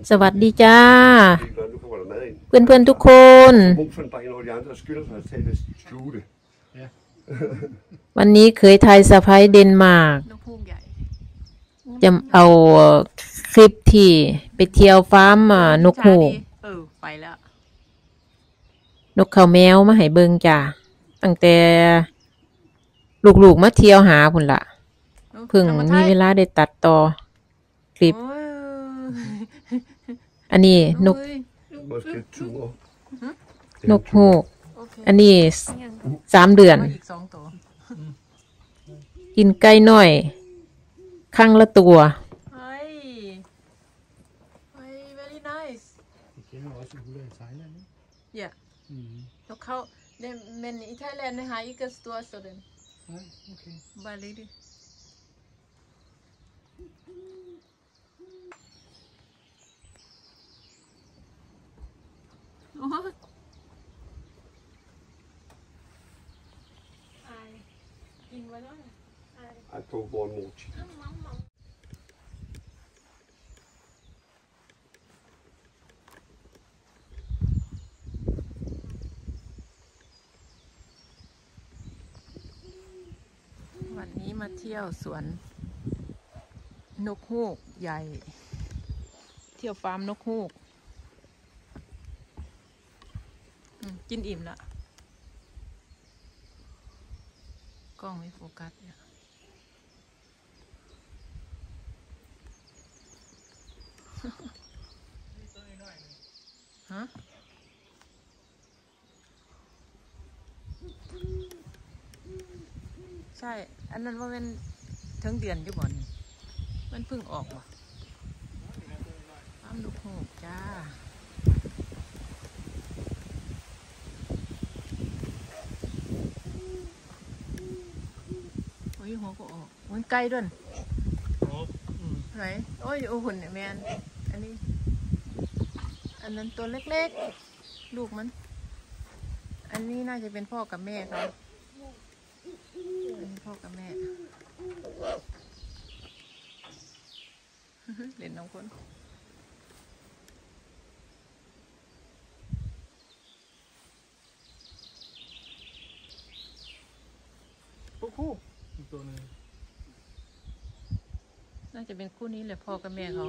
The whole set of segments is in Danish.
สวัสดีจ้าเพื่อนๆทุกคนวันนี้เคยไทยสะพ้ายเดนมาร์กจะเอาคลิปที่ไปเที่ยวฟาร์มนกฮูกไปแล้วนกเขาแมวมาให้เบิ่งจ้าตั้งแต่ลูกๆมาเที่ยวหาพุ่นละเพิ่งมีเวลาได้ตัดต่อคลิปอันนี้นกฮูกอันนี้3 เดือนกินไก่น้อยครั้งละตัวvery nice ja nokเขาmen i Thailand har ikke stor sådan okay bare lidt I tog one more chicken. วันนี้มาเที่ยวสวนนกฮูกใหญ่เที่ยวฟาร์มนกฮูกกินอิ่มละกล้องไม่โฟกัสเนี่ยฮะใช่อันนั้นว่าเป็นทั้งเดือนอยู่บ่อนมันเพิ่งออกว่ะฟาร์มนกฮูกจ้าโอ้ยหัวก็ออกมันไกลด้วยไหนโอ้ยโอ้หุ่นเนี่ยแมนอันนี้อันนั้นตัวเล็กๆลูกมันอันนี้น่าจะเป็นพ่อกับแม่เขาอันนี้พ่อกับแม่เล่นน้องคนปุ๊กคู่อีกตัวนึงน่าจะเป็นคู่นี้แหละพ่อกับแม่เขา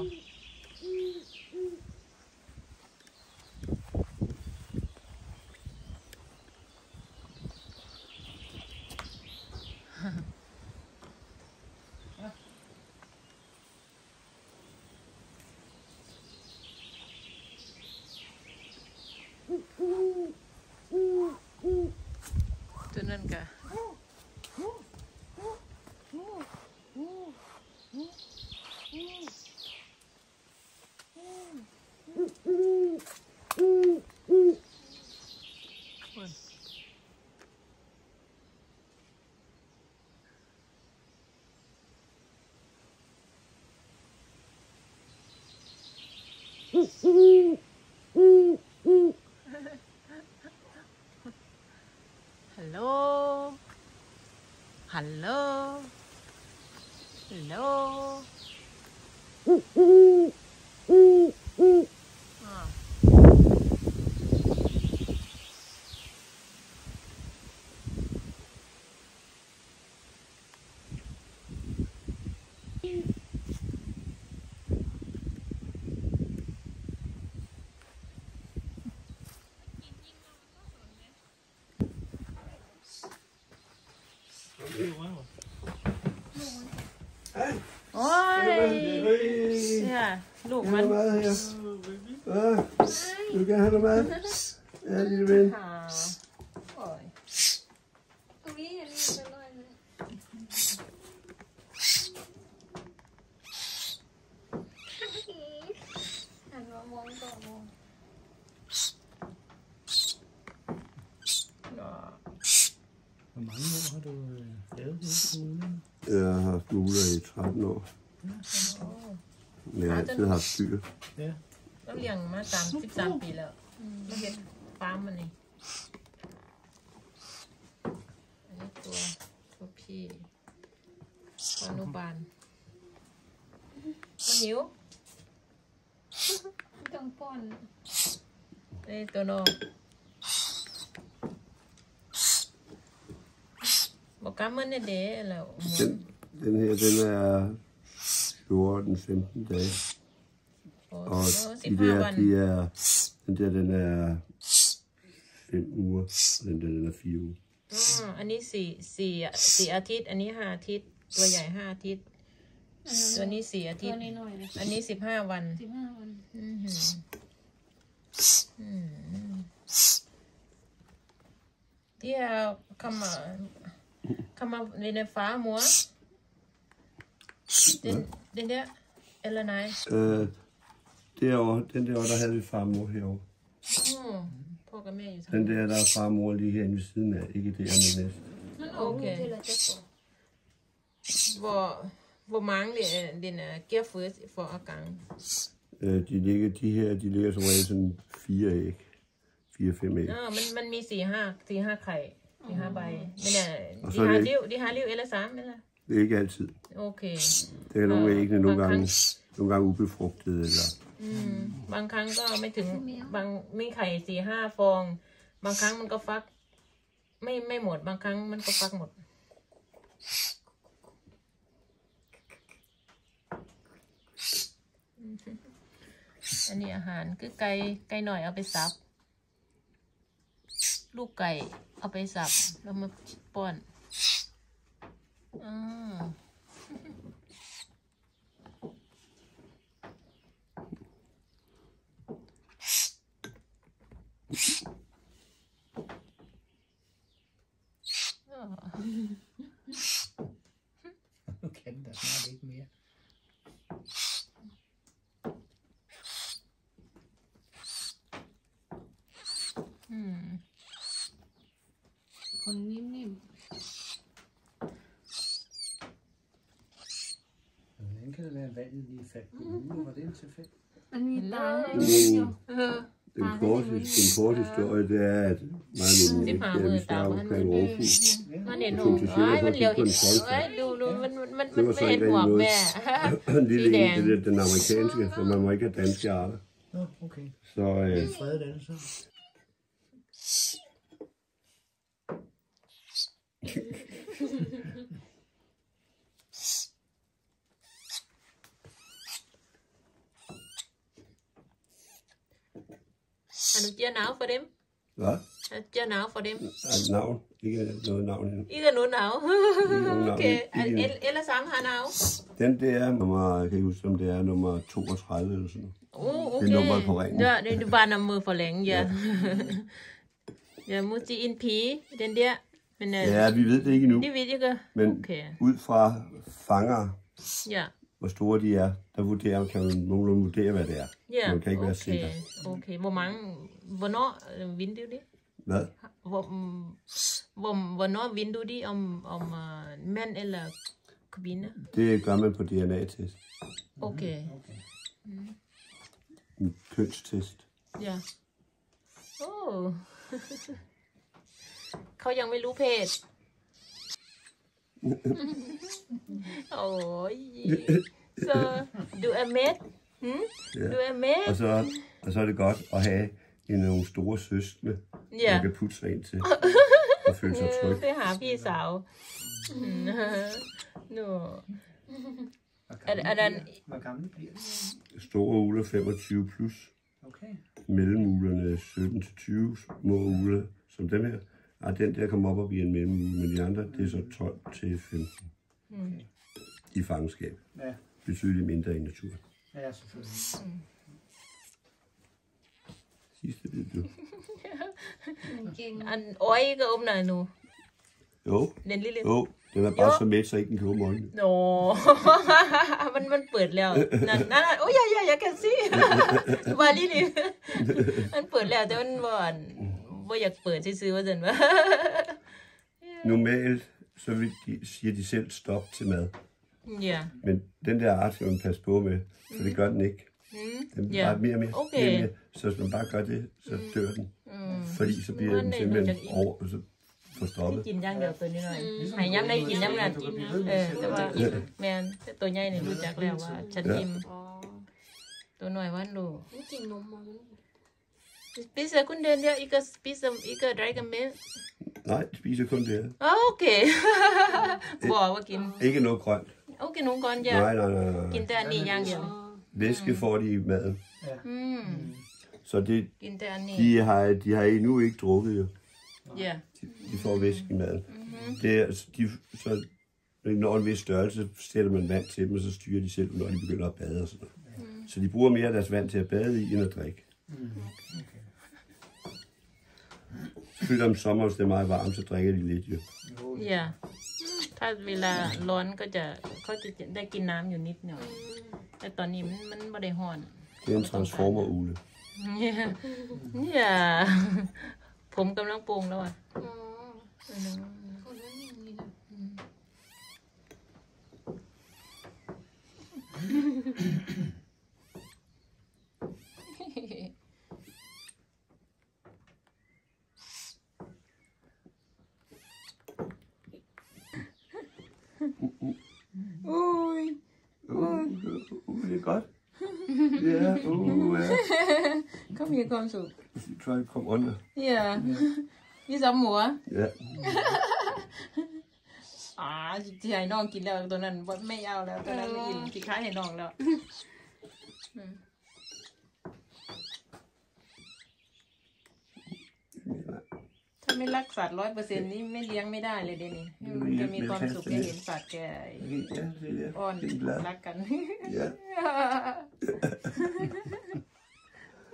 ตัวนั้นกะฮัลโหลฮัลโหลฮัลโหลโอ้ยเนี่ยลูกมัน Du kan have dem med. Ja, lille ven. โอ้ยHvor mange år har du lavet det ude? Jeg har haft ugler i 13 år. Men jeg har altid haft dyr. Ja. เราเลี้ยงมา13 ปีแล้วเราเห็นฟาร์มมันนี่อันนี้ตัวพี่อนุบาลมันหิว ต้องป้อน นี่ตัวนอกบอกกำมันเนี่ยเด้แล้ว Den her, den er 14-15 dage. โอ้ Og สิบ de ห้า der, วัน den er 5 uger, og den er 4 uger. อันนี้สี่อาทิตย์ อันนี้5 อาทิตย์ ตัวใหญ่5 อาทิตย์ ตัวนี้4 อาทิ ตั ต ว ย์ น้อยๆเลย อันนี้15 วัน 15 วัน Die kan man den farmor den der eller nej Derovre, den derovre, der havde vi farmor herovre. พ่อกับแม่อยู่ทาง Den der er farmor lige herinde ved siden af, ikke det andet næste. มันออกลูกทีละเจ็ดตัว hvor mange den giver først for at gang De ligger som regel sådan 4 æg. 4-5 æg. มันมี4-5 ไข่ 4-5 ใบmen de har liv eller sammen eller Det er ikke altid. okay Det er nogle af æggene nogle gange ubefrugtede eller บางครั้งก็ไม่ถึงบางมีไข่ 4-5 ฟอง บางครั้งมันก็ฟักไม่หมด บางครั้งมันก็ฟักหมด อันนี้อาหารคือไก่หน่อยเอาไปสับ ลูกไก่เอาไปสับแล้วมาป้อนNu kan der snart ikke mere. คนนิ่ม Hvordan kan det være, at vandet lige faldt på ugen? Var det en tilfælde? ๆมันมีตาให้ Den korte historie, det er, at mig og min kære, vi starter omkring Aarhus. มันเห็นหนูมันเหลียวเห็นดูมันไม่เห็นหัวแม่ En lille en, det er den amerikanske, for man må ikke have danske arter. Nå, okay. Så Fredet alle så. Har du giver navn for dem? hvad? Har du giver navn for dem? Navn? Ikke noget navn endnu. Ikke noget navn. Okay. Ellers sammen har navn. Den der nummer, jeg kan ikke huske, om det er nummer 32 eller sådan noget. Okay. Det er nummeret på ringen. Ja, det er bare nummer for længe, ja. Ja, måske en pige, den der. Men, Ja, vi ved det ikke endnu. det ved jeg ikke. Men Okay. ud fra fanger, Ja. hvor store de er, der kan man nogenlunde vurdere, hvad det er. Ja, Man kan ikke være sikker. Okay. Hvornår vinder du det? Hvad? Hvornår vinder du det om mand eller kvinde? Det gør man på DNA-test. Okay. En kønstest. Ja. เขายังไม่รู้เพศ โอ้ย så du er med du er med Og så er det godt at have nogle store søskende, Ja. man kan putte sig ind til og føle sig tryg. ไปหาพี่สาวหนู Hvor gammel bliver de? Store ugler 25 plus. Okay. Mellemuglerne 17-20 små ugler, som dem her. Den der kommer op og bliver en mellemugle, men de andre, det er så 12-15 i fangenskab. Ja, Betydeligt mindre i naturen. ja selvfølgelig. Sidste det du. มันเก่ง อันอ้อยก็อมหน่อยหนู Jo, เล่นลิลิ jo, den er bare så mæt, så ikke den kan åbne øjnene. โอ้ มันเปิดแล้วนั่นโอ้ยอย่ากันสิว่าลิลิมันเปิดแล้วแต่มันบ่อยากเปิดซื่อๆว่าซั่นว่า Normalt, så siger de selv stop til mad. Ja. Men den der art skal man passe på med, for det gør den ikke. Den Ja. bare mere og mere, Okay. mere og mere. Så hvis man bare gør det, så dør den. Fordi så bliver den simpelthen forstoppet. กินอย่างเดียวตัวนี้หน่อยหายย้ำได้กินย้ำนั้นแต่ว่าแมนตัวใหญ่เนี่ยรู้จักแล้วว่าฉันอิ่ม ตัวหน่อยวันลูก ไม่กินนมมาลูก spiser kun den der ikke spiser ikke drikker med Nej, de spiser kun det. okay hvor varกิน Ikke noget grønt. okay nogle gange ja Nej. กินแต่อันนี้อย่างเดียว Væske får de i maden. Så det, กินแต่อันนี้ de har endnu ikke drukket jo. ja De får væske i maden. Det er, så når en vis størrelse, sætter man vand til dem, og så styrer de selv, når de begynder at bade og sådan noget. Så de bruger mere af deres vand til at bade i, end at drikke. Selvfølgelig om sommeren, hvis det er meget varmt, så drikker de lidt jo. ja ถ้าเวลาร้อนก็จะเขาจะได้กินน้ำอยู่นิดหน่อยแต่ตอนนี้มันไม่ได้ร้อน Det er en transformer-ugle. ja ผมกำลังปรุงแล้วอ่ะ อ๋อคนนั้นอย่างนี้นะ Det er godt. Ja,เขามีความสุข Try to come under. ja ยี่สามหัว Ja. ที่ให้น้องกินแล้วตัวนั้นไม่เอาแล้วตัวนั้นไม่กินที่ค้ายให้น้องแล้วถ้าไม่รักสัตว์100%นี่ไม่เลี้ยงไม่ได้เลยเดี๋ยวนี้มันจะมีความสุขได้เห็นสัตว์แก Ja, se der. อ้อน Det er glad. รักกัน Ja.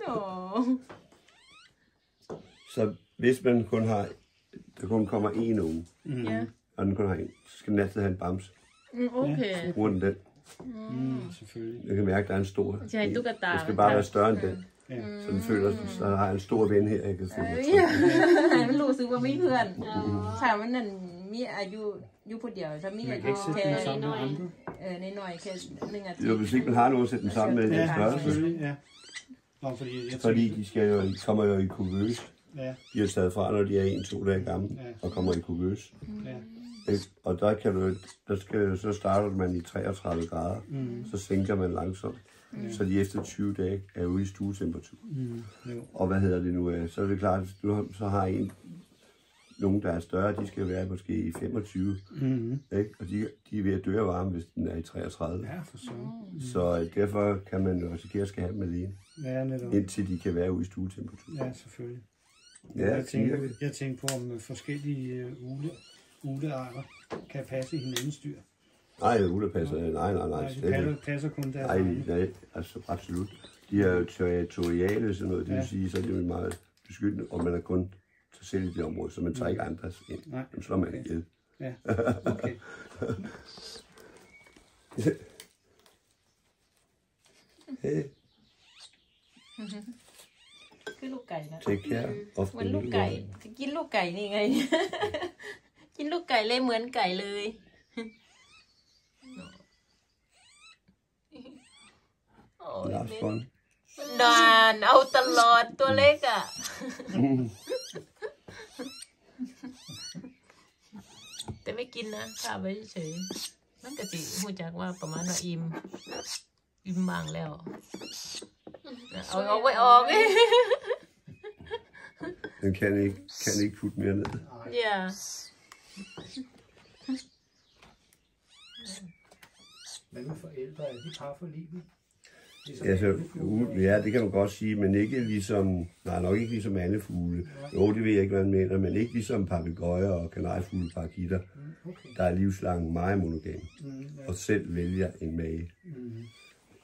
โอ้ Så hvis man kun har, der kun kommer én unge, ย og den kun har en, så skal den altid have en bamse. โอเค Bruger den den. Selvfølgelig. Jeg kan mærke, at der er en stor. ใช่ตุ๊กตา Den skal bare være større end den. Så den føler, så har jeg en stor ven her, jeg kan føle mig tryg. มันรู้สึกว่ามีเพื่อนถ้ามันนั่นมีอายุอยู่ผู้เดียวถ้ามี Man อา kan ยุ ikke sætte แค่ den sammen med andre. น้อยๆแค่1 อาทิต Jo, ย์ hvis ikke man har nogen at sætte den sammen med i den Ja, størrelse. selvfølgelig, ja. Nå, fordi jeg Fordi tænkte, de skal jo, kommer jo i kuvøse. ja, De er taget fra, når de er 1-2 dage gamle, Ja. og kommer i kuvøse. ja. Ikke? Og der kan du, så starter man i 33 grader, så sænker man langsomt. Så de efter 20 dage er ude i stuetemperatur. Jo. Og hvad hedder det nu? Så er det klart, at du så har nogen, der er større, de skal være måske i 25. Ikke? Og de er ved at dø af varme, hvis den er i 33. Ja, for så. Så derfor kan man jo risikere at skal have dem alene, Ja, netop. indtil de kan være ude i stuetemperatur. Ja, selvfølgelig. Ja, Jeg tænkte på, om forskellige uglearter kan passe i hinandens dyr. Nej, ulepasser, nej, Nej, slet ikke. de passer kun deres Nej, egne. nej, altså absolut. De er jo territoriale, sådan noget, det vil Ja. sige, så er det jo meget beskyttende, og man er kun sig selv i det område, så man tager ikke andres ind. Nej, Dem slår man okay. ihjel. Ja, okay. Hey, คือลูกไก่นะ take care of เหมือน the ลูก little ไก่ one. จะกินลูกไก่นี่ไง กินลูกไก่เลยเหมือนไก่เลย โอ้ย Last one. นานเอาตลอดตัวเล็กอ่ะ แต่ไม่กินนะข้าไว้เฉยๆมันกะจิหูจักว่าประมาณว่าอิ่มบางแล้ว เอาไว้ออก Den kan ikke putte mere ned. อย่า Hvad med forældre? Er de par for livet? Ligesom Altså, alle fugle? ja, det kan man godt sige, men ikke ligesom, nej, nok ikke ligesom alle fugle. Jo, det ved jeg ikke, hvad man mener, men ikke ligesom papegøjer og kanariefugle, parakitter, Okay. der er livslang meget monogame, Ja. og selv vælger en mage.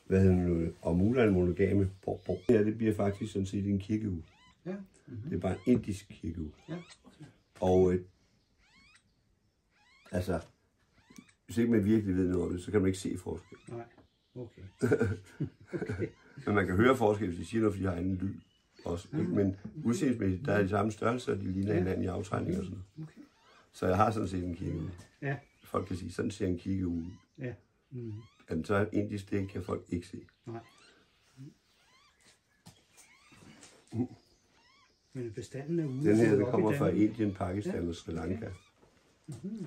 Hvad hedder det nu? Og muler en monogame. Ja, det bliver faktisk sådan set en kirkeuge. Ja. Det er bare en indisk kirkeuge. Ja. Og altså, hvis ikke man virkelig ved noget om det, så kan man ikke se forskel. Nej. Okay. Men man kan høre forskel, hvis de siger noget, fordi de har anden lyd også. Ikke? Men udseendsmæssigt, der er de samme størrelser, og de ligner hinanden i aftegning og sådan noget. Okay. Så jeg har sådan set en kirkeuge. Ja. Folk kan sige, sådan ser en kirkeuge ud. Ja. At så er indisk, det kan folk ikke se. Nej. Men bestanden er ude. Den her, op det i kommer fra Danmark. Indien, Pakistan og Sri Lanka.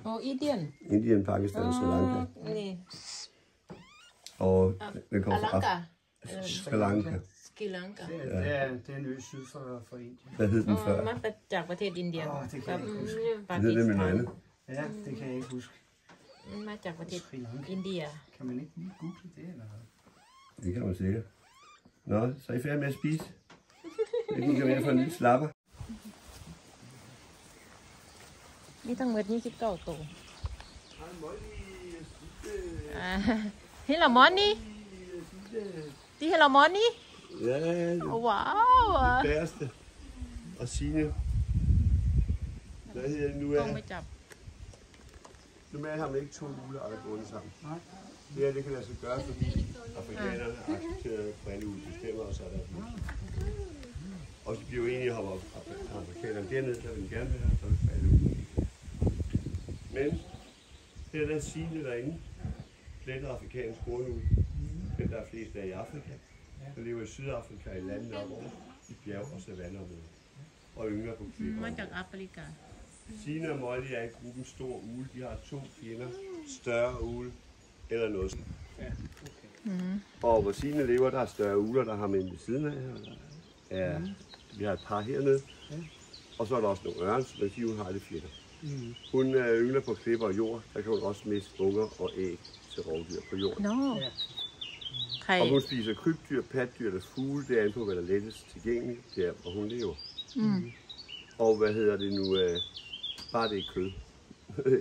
โอ้อีเดียน Indien, Pakistan og Sri Lanka. นี่ Og den อ kommer ลัง fra กา Sri Lanka. Sri Lanka. Det er en ø syd for Indien. Hvad hed den før? มาจากประเทศอินเดีย Det kan jeg ikke huske. ปา Det กี hed ส nemlig ถา noget น andet. Ja, det kan jeg ikke huske. มาจากประเทศ Sri Lanka. อินเดีย Kan man ikke lige google det, eller hvad? Det kan man sikkert. Nå, så er I færdige med at spise? Jeg kan komme ind for en lille slapper. มีทั้งหมด29ตัวเฮลมอนนี่ที่เฮลมอนนี่ Ja, ว้าว det værste. Og Signe. Hvad hedder det nu? ต้องไม่จับ Normalt har man ikke 2 uleejere bundet sammen. Det her, det kan lade sig gøre, fordi afrikanerne har accepteret brændeuldssystemer, og så er der og så bliver jo enige om, at afrikanerne dernede, der vil de gerne være, så vil brændeuld. Men her er der Signe derinde, plettet afrikansk kornuld, den der er flest af i Afrika. Der lever i Sydafrika i landene op over, i bjerg- og savanneområder, og yngler på มา klipper. จากแอฟริกา Signe og Molly er i gruppen Stor Ugle. De har 2 fjender. Større ugle eller noget sådan. Ja, okay. Og hvor Signe lever, der er større ugler, der har man ved siden af her. Vi har et par hernede. Og så er der også nogle ørn, men hun har det fjender. Hun yngler på klipper og jord. Der kan hun også miste unger og æg til rovdyr på jorden. โน่ Ja. ไข่ Og hun spiser krybdyr, patdyr eller fugle. Det er an på, hvad der er lettest tilgængeligt, der hvor hun lever. Og hvad hedder det nu? Bare det er kød.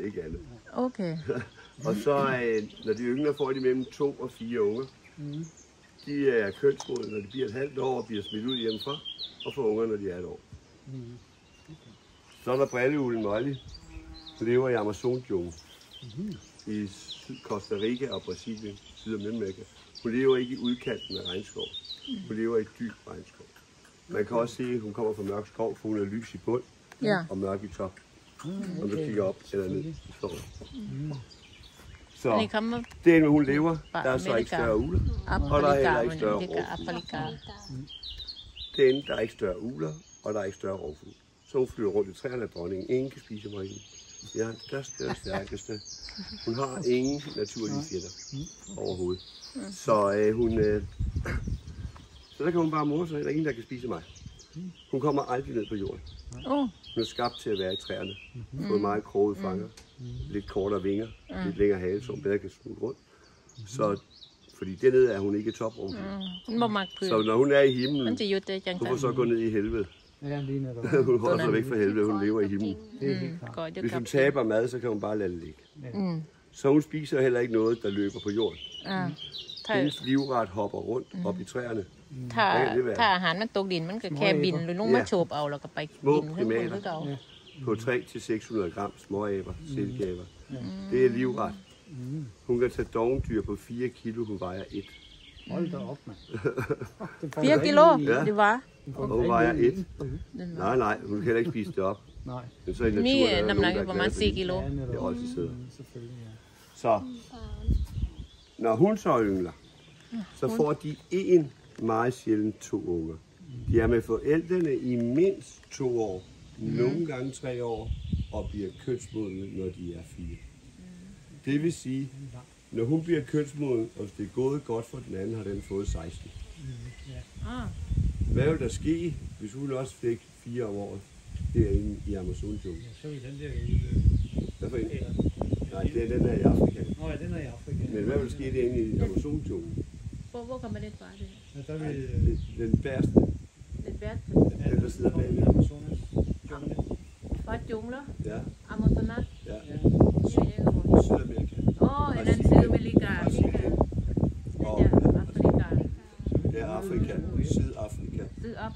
Ikke andet. โอเค Og så når de yngler, får de mellem 2 og 4 unger. De er kønsmodne, når de bliver et halvt år og bliver smidt ud hjemmefra, og får unger, når de er et år. Så er der brilleuglen Molly. Hun lever i Amazon-junglen i Costa Rica og Brasilien, Syd- og Mellemamerika. Hun lever ikke i udkanten af regnskov. Hun lever i dyb regnskov. Man kan også se, at hun kommer fra mørk skov, for hun er lys i bund อย่า og mørk i top. Når du kigger op eller ned i skoven. อันนี้ Så คำว่า den, hvor hun lever, der er så ikke større ugler. แอฟ Og der ริ er กา heller มั ikke น større ที่กับแอฟ rovfugle. ริกา Den, der er ikke større ugler, og der er ikke større rovfugle. Så hun flyver rundt i træerne af dronningen. Ingen kan spise mig hende. Det er den største og stærkeste. Hun har ingen naturlige fjender overhovedet. Så så der kan hun bare morde sig. Der er ingen, der kan spise mig. Hun kommer aldrig ned på jorden. โอ้ Hun er skabt til at være i træerne. Fået meget krogede fanger. Lidt kortere vinger. Lidt længere hale, så hun bedre kan smutte rundt. Så, fordi dernede er hun ikke toprovfugl. มันบ่มักเพื่อ Så når hun er i มัน himlen, จะอยู่แต่จัง hun ซั่ får น så gå ned i helvede. Ja, lige netop. Hun holder sig væk fra helvede, hun lever i himlen. Det er helt klart. ก็อยู่ Hvis กับ hun taber mad, så kan hun bare lade det ligge. Så hun spiser heller ikke noget, der løber på jorden. อ่าถ้า Hendes livret hopper rundt op i træerne. ถ้า Hvad kan det være? ถ้าอาหารมันตกดินมันก็แค่บินลงมาโฉบเอาแล้วก็ไป Små บินขึ้นบน primater. คือเก่า På 300-600 gram småaber, silkeaber. Det er livret. Hun kan tage dovendyr på 4 kilo, hun vejer 1. Hold da op, mand. 4 กิโล Ja. ดีวะ Og hun vejer 1. Nej, hun kan heller ikke spise det op. Nej. Men så i นี่ naturen er der น้ำหนัก nogen, อ der ยู่ er ประมาณ glade for 4 กิโล Ja, netop. Det er også sidder. Selvfølgelig, ja. Så, når hun så yngler, så får de meget sjældent 2 unger. De er med forældrene i mindst 2 år, nogle gange 3 år, og bliver kønsmodne, når de er 4. Det vil sige, når hun bliver kønsmoden, og hvis det er gået godt for den anden, har den fået 16. Hvad vil der ske, hvis hun også fik 4 om året derinde i Amazon-junglen? Ja, så er den der Hvad for en? Nej, det er den der i Afrika. Nå ja, den er i Afrika. Men hvad vil der ske derinde i Amazon-junglen? Hvor kan man det fra det? Ja, der vil Den værste, Det er den der sidder bagved. Amazonas jungle. fra jungler, Ja, Amazonas, ja. i Sydamerika. en anden Sydamerika, Brasilien. Og Afrika, det er Afrika, Sydafrika.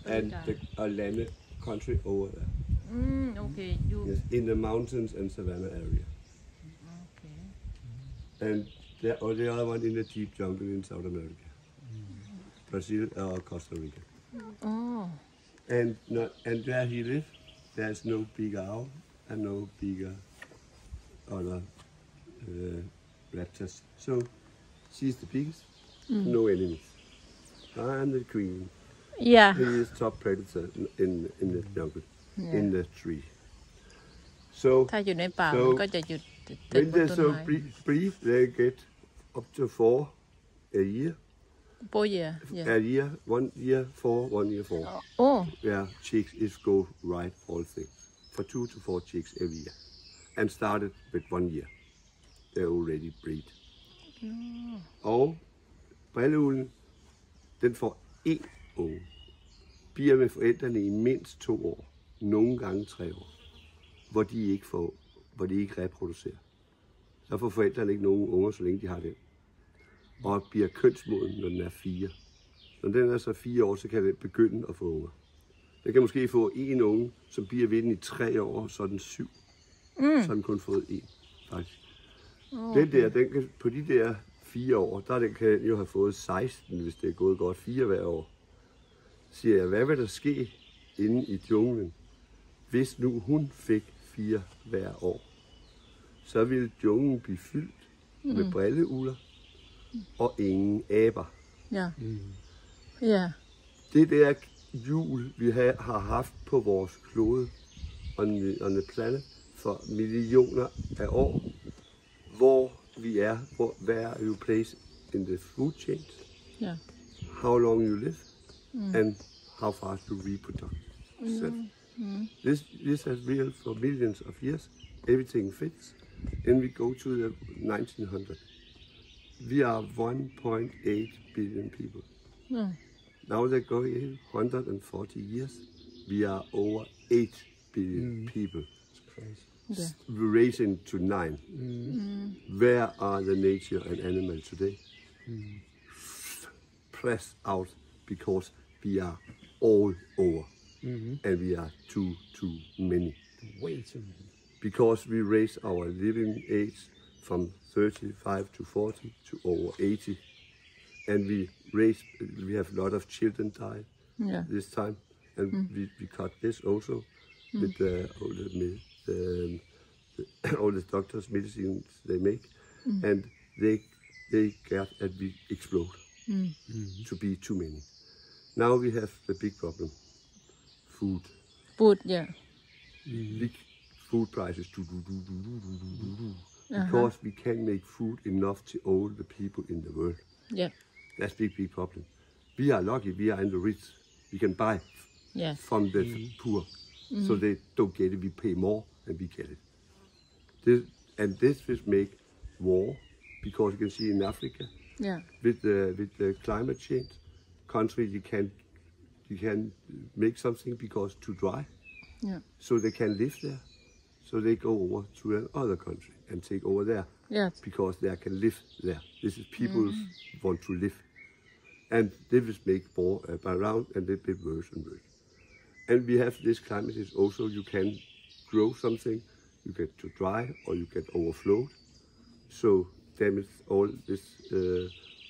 And Sydafrika. the lande, country over there. Okay, you, Yes, in the mountains and savanna area. okay. And the other one in the deep jungle in South America. Brazil or Costa Rica. Oh, And where he lives, there's no bigger owl and no bigger other raptors. So she's the biggest, no enemies. I'm the queen. yeah. He is top predator in the jungle, in the tree. So ถ้าอยู่ในป่ามันก็จะหยุดติด when บน they're ต้น so ไม้ brief, they get up to 4 a year. Both year. Yeah. A year, 1 year 4, 1 year 4. Oh. Where chicks is go right all things. For 2 to 4 chicks every year. And started with 1 year. They already breed. Og brilleulden, den får 1 unge. Bliver med forældrene i mindst 2 år. Nogle gange 3 år. Hvor de ikke reproducerer. Så får forældrene ikke nogen unger, så længe de har den. Og bliver kønsmoden, når den er 4. Når den er så 4 år, så kan den begynde at få unger. Den kan måske få 1 unge, som bliver ved den i 3 år, så er den 7. Så har den kun fået 1, faktisk. Okay. Den kan, på de der 4 år, der kan den jo have fået 16, hvis det er gået godt 4 hver år. Siger jeg, hvad vil der ske inde i junglen, hvis nu hun fik 4 hver år? Så ville junglen blive fyldt med brilleugler og ingen aber. Ja. Ja. Det der hjul, vi har haft på vores klode on the planet for millioner af år, hvor vi er, where are you placed in the food chain, how long you live, and how fast you reproduce. This has real for millions of years. Everything fits. Then we go to the 1900. We are 1.8 billion people. Now they're going 140 years. We are over 8 billion people. Crazy. We're racing to 9. Where are the nature and animal today? Pressed out because we are all over. And we are too many. Way too many. Because we raise our living age from 35 to 40 to over 80. And we have a lot of children die this time. And we cut this also with all the doctors' medicines they make. And they get that we explode to be too many. Now we have the big problem. Food. Food, yeah. Big food prices. Because we can't make food enough to all the people in the world. Yeah. That's big problem. We are lucky, we are in the rich. We can buy from the poor. So they don't get it, we pay more and we get it. This will make war, because you can see in Africa, with the climate change, countries you can make something because too dry, so they can live there. So they go over to another country and take over there, because they can live there. This is people want to live, and they will make war around, and they be worse and worse. And we have this climate is also you can grow something, you get too dry or you get overflowed, so damage all this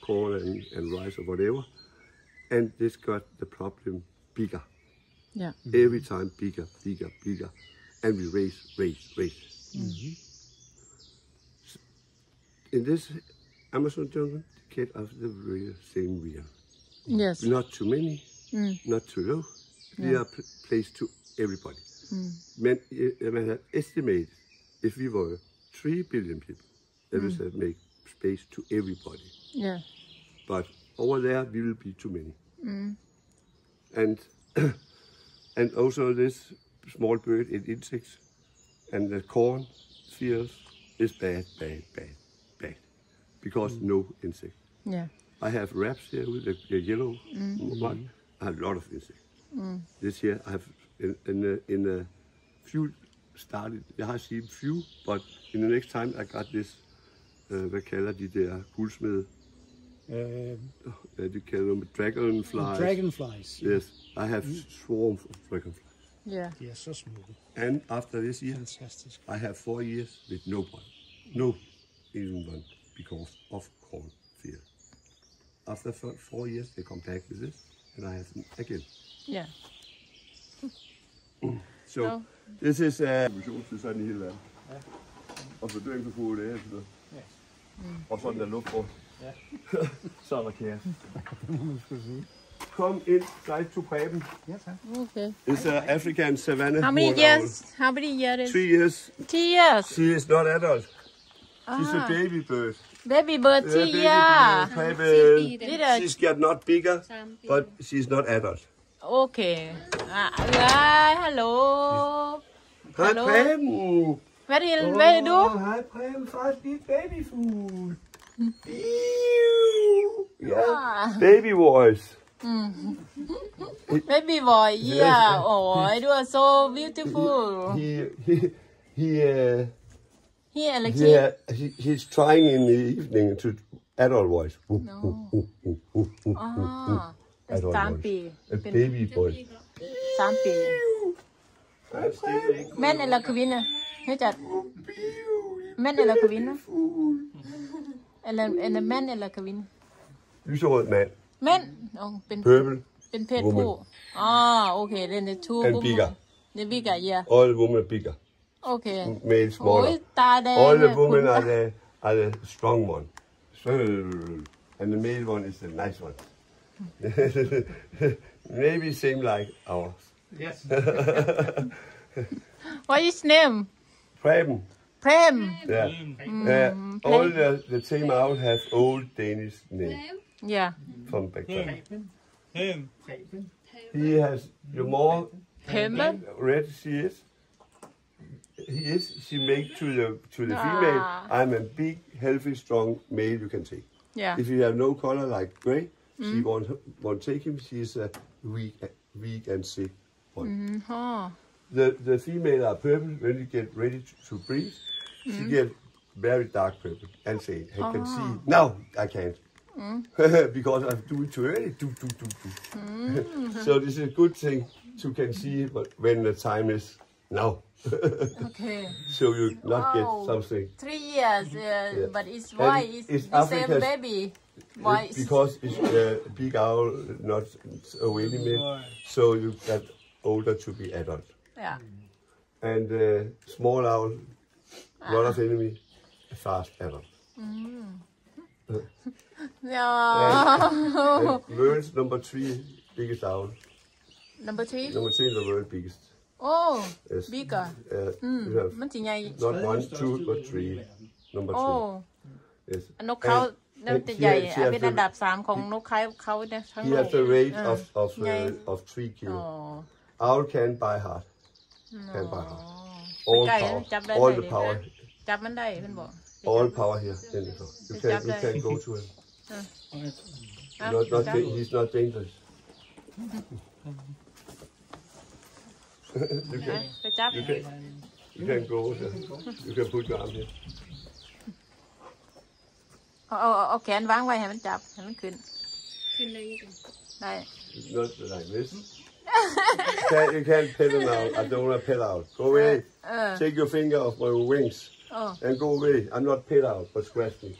corn and rice or whatever, and this got the problem bigger. Yeah. Every time bigger, and we raise. In this Amazon jungle, the cat of the real same real. Yes. Not too many, not too low. We are placed to everybody. Man had estimated if we were 3 billion people, that would make space to everybody. Yeah. But over there, we will be too many. And also this small bird and insects and the corn fields is bad. Because no insect. Yeah. I have wraps here with the yellow one. I have a lot of insects. This year I have in a few started. I have seen few, but in the next time I got this. Hvad kalder de der guldsmede? De kalder dem dragonflies. Dragonflies. Yes, I have swarms of dragonflies. Yeah. They are so small. And after this year, Fantastic. I have 4 years with nobody. No, even one, because of cornfield. After 4 years, they come back with this, and I have them again. Yeah. So, this is evolutionstidsanden i hele verden. Og fordøring for fugle, det er sådan noget. Og sådan der luft rundt. Så er der kaos. Kom ind, dig to Preben. Okay. It's African savanna. How many years? How many years? 3 years. 3 years. She is not adult. She's a baby bird. baby bird Baby yeah Preben. Little- She's got not bigger, 3 ปี but she's not adult. okay hi hello Hi, Hello. Preben. very do Hi, Preben. Fast eat baby food. Yeah, baby voice. baby boy yeah oh you are so beautiful He's trying in the evening to adult voice. Adult 3 ปี A baby voice. 3 ปีแม่นอะไรคือวินอ่ะเฮ้ยจัดแม่นอะไรคือวินอ่ะอะไรแม่นอะไรคือวิน Lyserød mand. แม่นเป็น Purple. เป็นเพศผู้โอเคเล่นในทู And bigger. ในบิกอะyeah All women bigger. โอเค Male โอ้ย smaller. ตาแดง All the เนี่ย women are the strong one. And the male one is the nice one. Maybe same like ours. Yes. What is name Preben. Prem Yeah. All the team out have old Danish name yeah from back then. Preben. He has the more Prem red she is. She make to the female. I'm a big, healthy, strong male you can take. yeah If you have no color like gray, she won't take him. She's a weak and sick one. The female are purple. When you get ready to breathe, she get very dark purple and say, I can see. No, I can't. Because I'm doing too early. So this is a good thing to can see when the time is now. okay So you not get Wow. something. 3 years but it's why And it's it's the same Africa's- baby why Because it's big owl not away anymore. So you get older to be adult. yeah And small owl, lot of enemy, fast adult. yeah And world's number 3 biggest owl. number 3 Number 3 is the world biggest. oh Yes. bigger You have มันสิใหญ่ not 1, 2, but 3. Number 3. โอ้ Yes. นกเขาน่าจะใหญ่ She has เป็นอันดับ 3 ของนกเขาเนี่ยทั้ง He โล has ก the weight Yeah. of 3 อ๋อ kilo. Owl can buy hard. Can buy hard. ไป All ใกล้ power. จับได้ All เลย the power. จับมันได้เพิ่นบอก All power here in the house. You can go to him. อ่ะ Not he's not dangerous. you อ่ะ can ไปจับ you can go there. You can put your arm here. เอาแขนวางไว้ให้มันจับให้มันขึ้น ขึ้นได้ยังไง ได้ Not like this. You can't pet him out. I don't want to pet out. Go away. Take your finger off my wings. And go away. I'm not pet out, but scratch me.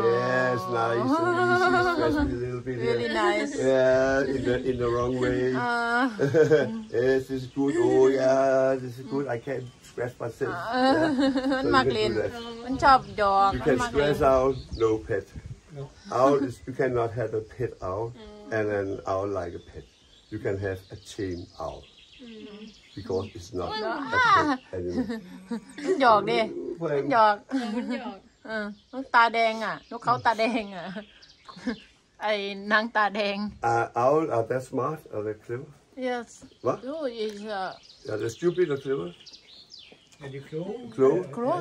Yes, nice and easy. Scratch me a little bit really here. nice Yeah, in the wrong way. Yes, this is good. Oh yeah, this is good. I can't scratch myself. มัน So มัก you เล่น can do that. มันชอบดอก You มัน can มักเล่น scratch out, no pet. Owl is you cannot have a pet owl and an owl like a pet. You can have a tame owl because it's not a pet animal. มันหยอกดิมันหยอก มันหยอก นกตาแดงอ่ะนกเขาตาแดงอ่ะ ไอ้นางตาแดง Owl are that smart? Are they clever? yes What? oh is Are they stupid or clever? Er de kloge? Klog? crow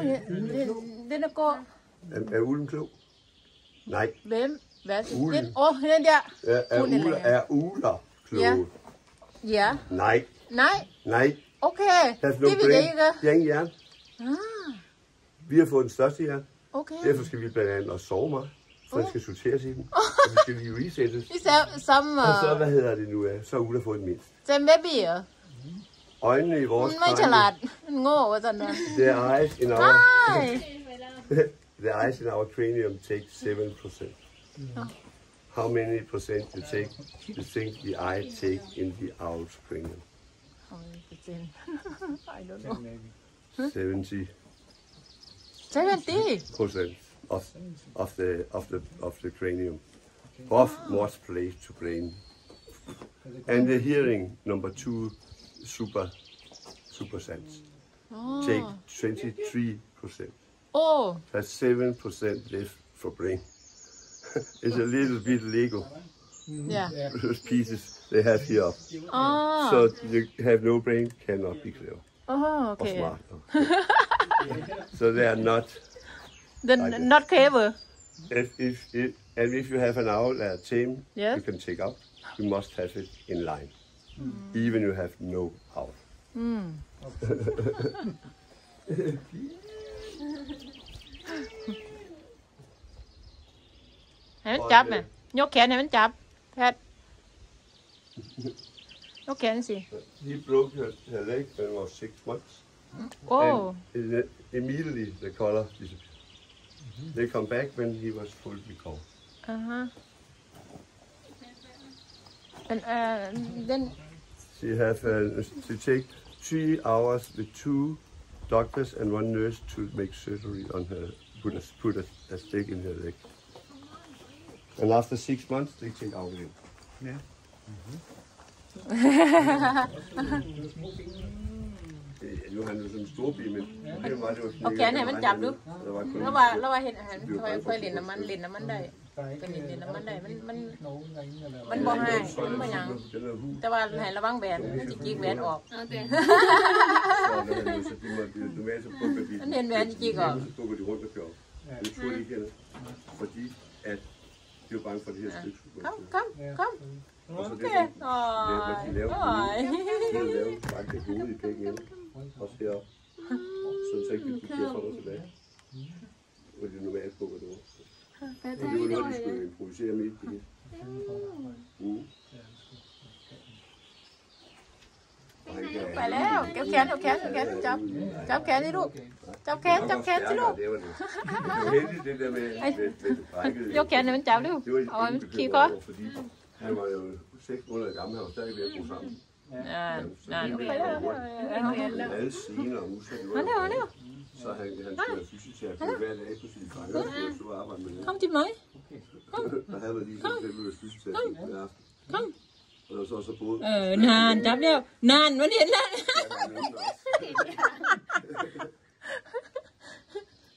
den er god Er ulden klog? Nej. hvem hvad Ulen. den der Er uler kloge? ja Nej. nej Nej. okay There's no det vil jeg brain. ikke De har ingen hjerne. Vi har fået den største hjerne. okay Derfor skal vi blandt andet også sove meget. For den skal sorteres i den. Og vi skal lige resettes. samme Og så, hvad hedder det nu? Så er Ulla fået mindst. samme baby เหรอ Øjnene i vores ไม่ฉลาดมันโง่ว่าจันนั้น The eyes in our Hi the eyes in our cranium take 7%. How many percent you think the eye take in the owl's cranium? I don't know 70% 70 of the cranium. Of much place to brain. And the hearing, number 2, super sense. Take 23%. oh That's 7% left for brain. It's a little bit Lego Yeah. pieces they have here up. Oh. So you have no brain, cannot be clever Oh, or okay. smart. So they are not. Then not clever. If you have an owl that are tame, Yes. you can take out. You must have it in line, even you have no owl.ให้มันจับไหมยกแขนให้มันจับแพทยกแขนสิ He broke her leg when he was 6 months. โอ้ And immediately the color disappeared. They come back when he was fully recovered. and then She take 3 hours with 2 doctors and 1 nurse to make surgery on her, put a stick in her leg. And after 6 months, they take out again. Ja. Nu er han jo sådan en stor bil, men det var knækket. เอาแขนให้มันจับดู Der var kun แล้วว่าเห็นอาหารค่อยๆเล่นน้ำมันได้เป็นเล่นน้ำมันได้มันบ่ให้มันบ่หยัง Den er hul. แต่ว่าให้ระวังแหวนมันสิจิกแหวนออก Ja, det. Så de må normalt så bukker de. มันเห็นแหวนจิกออก Så bukker de rundt og kører. Det tror de ikke heller. Fordi at de var bange for det her stykke. Kom. Og så det Okay. er sådan, de lavede banke hovedet i begge ender. Også heroppe. Så ikke de kører frem og tilbage. Hvor de normalt bukker det rundt. Og det var noget, de skulle improvisere midt i det. Og han kan- ไปแล้วเก็บแขนจับแขนสิลูกจับแขนสิลูก Det var det. Det var heldigt det der med brækket. ยกแขนให้มันจับเร็ว Det var เอาไว้ en มันขี่ bekymring คอ over, fordi han var jo 6 måneder gammel, han var stadig ved at bo sammen. ไปแล้ว Alle sener og muskler, de มาเร็ว var så han skulle have fysioterapi hver dag på sine fanger, og skulle stå og arbejde med det. kom til mig Der havde man lige sådan 5 minutters fysioterapi hver aften. Og der var så både... นานจับแล้วนานวันนี้นาน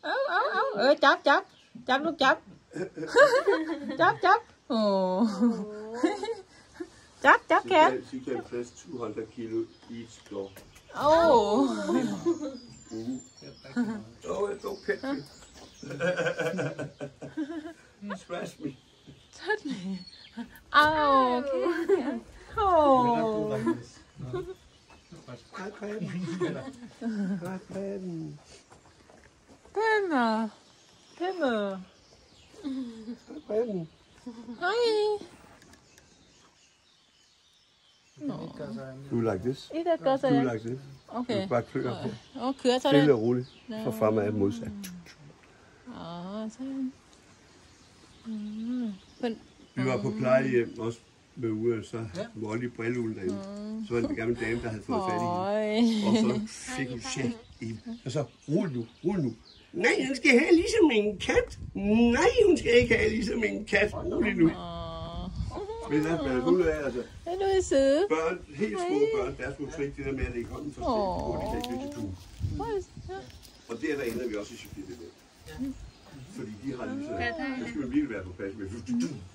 เอาจับลูกจับโอ้จับแขน She can press 200 kilo each floor. โอ้ Oh, it's okay. Scratch me. เอาโอ้ Hej, Preben. Hej, Preben. เพ่มอ่ะ Hej, Preben. Hej. Do you like this? Ikke gør så Do you jeg. like this? Okay. Du bare klør på. Og kører så Stille det. og roligt. Fra fremad modsat. Sådan. Men Vi var på plejehjem også med ude, så var lige brilleulen derinde. Så var det en gammel dame, der havde fået fat i hende. Og så fik hun sjæk i hende. Og så, rul nu. Nej, hun skal have ligesom en kat. Nej, hun skal ikke have ligesom en kat. Rolig nu. Men der er ud af, altså. er du sød? Børn, helt små børn, der skulle trikke det der med at lægge hånden for sig, hvor de kan ikke du. Og der ender vi også i Sofie. Fordi de har lige så, der skal man virkelig være på plads med.